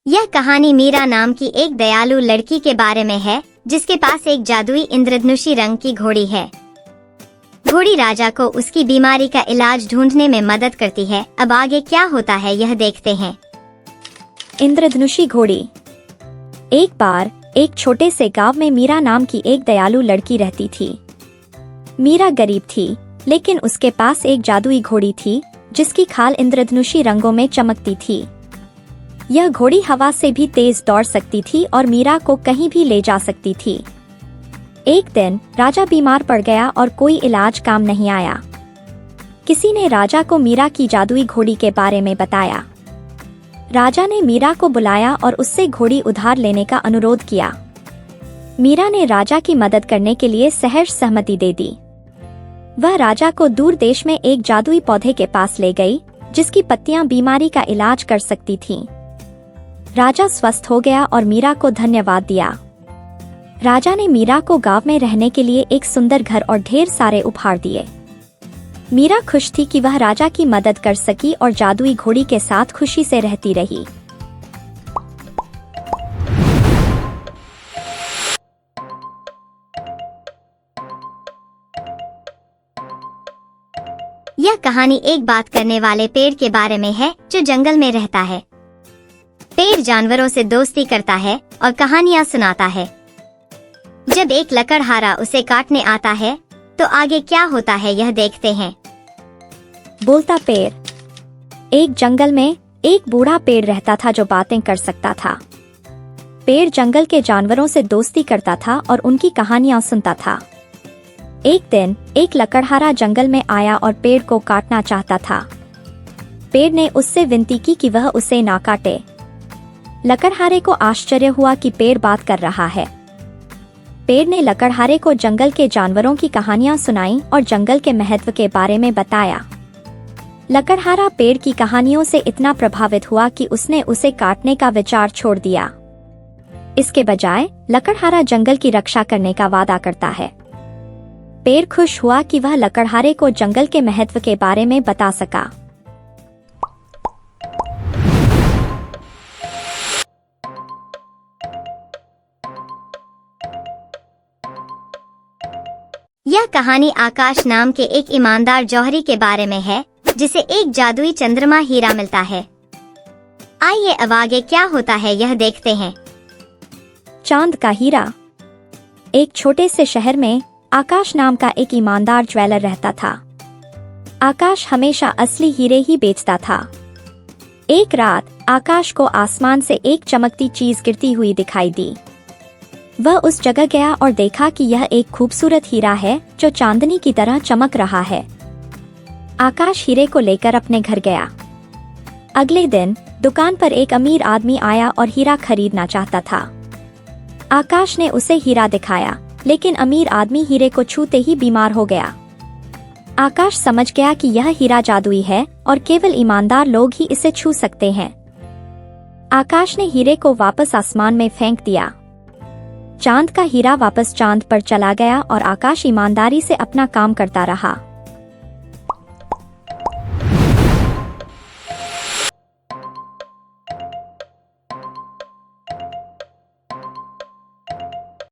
यह कहानी मीरा नाम की एक दयालु लड़की के बारे में है जिसके पास एक जादुई इंद्रधनुषी रंग की घोड़ी है। घोड़ी राजा को उसकी बीमारी का इलाज ढूंढने में मदद करती है। अब आगे क्या होता है यह देखते हैं। इंद्रधनुषी घोड़ी। एक बार एक छोटे से गांव में मीरा नाम की एक दयालु लड़की रहती थी। मीरा गरीब थी, लेकिन उसके पास एक जादुई घोड़ी थी जिसकी खाल इंद्रधनुषी रंगों में चमकती थी। यह घोड़ी हवा से भी तेज दौड़ सकती थी और मीरा को कहीं भी ले जा सकती थी। एक दिन राजा बीमार पड़ गया और कोई इलाज काम नहीं आया। किसी ने राजा को मीरा की जादुई घोड़ी के बारे में बताया। राजा ने मीरा को बुलाया और उससे घोड़ी उधार लेने का अनुरोध किया। मीरा ने राजा की मदद करने के लिए सहर्ष सहमति दे दी। वह राजा को दूर देश में एक जादुई पौधे के पास ले गई जिसकी पत्तियां बीमारी का इलाज कर सकती थीं। राजा स्वस्थ हो गया और मीरा को धन्यवाद दिया। राजा ने मीरा को गांव में रहने के लिए एक सुंदर घर और ढेर सारे उपहार दिए। मीरा खुश थी कि वह राजा की मदद कर सकी और जादुई घोड़ी के साथ खुशी से रहती रही। यह कहानी एक बात करने वाले पेड़ के बारे में है जो जंगल में रहता है। पेड़ जानवरों से दोस्ती करता है और कहानियां सुनाता है। जब एक लकड़हारा उसे काटने आता है तो आगे क्या होता है यह देखते हैं। बोलता पेड़। एक जंगल में एक बूढ़ा पेड़ रहता था जो बातें कर सकता था। पेड़ जंगल के जानवरों से दोस्ती करता था और उनकी कहानियां सुनता था। एक दिन एक लकड़हारा जंगल में आया और पेड़ को काटना चाहता था। पेड़ ने उससे विनती की कि वह उसे ना काटे। लकड़हारे को आश्चर्य हुआ कि पेड़ बात कर रहा है। पेड़ ने लकड़हारे को जंगल के जानवरों की कहानियां सुनाई और जंगल के महत्व के बारे में बताया। लकड़हारा पेड़ की कहानियों से इतना प्रभावित हुआ कि उसने उसे काटने का विचार छोड़ दिया। इसके बजाय लकड़हारा जंगल की रक्षा करने का वादा करता है। पेड़ खुश हुआ कि वह लकड़हारे को जंगल के महत्व के बारे में बता सका। यह कहानी आकाश नाम के एक ईमानदार जौहरी के बारे में है जिसे एक जादुई चंद्रमा हीरा मिलता है। आइए अब आगे क्या होता है यह देखते हैं। चांद का हीरा। एक छोटे से शहर में आकाश नाम का एक ईमानदार ज्वेलर रहता था। आकाश हमेशा असली हीरे ही बेचता था। एक रात आकाश को आसमान से एक चमकती चीज गिरती हुई दिखाई दी। वह उस जगह गया और देखा कि यह एक खूबसूरत हीरा है जो चांदनी की तरह चमक रहा है। आकाश हीरे को लेकर अपने घर गया। अगले दिन दुकान पर एक अमीर आदमी आया और हीरा खरीदना चाहता था। आकाश ने उसे हीरा दिखाया, लेकिन अमीर आदमी हीरे को छूते ही बीमार हो गया। आकाश समझ गया कि यह हीरा जादुई है और केवल ईमानदार लोग ही इसे छू सकते हैं। आकाश ने हीरे को वापस आसमान में फेंक दिया। चांद का हीरा वापस चांद पर चला गया और आकाश ईमानदारी से अपना काम करता रहा।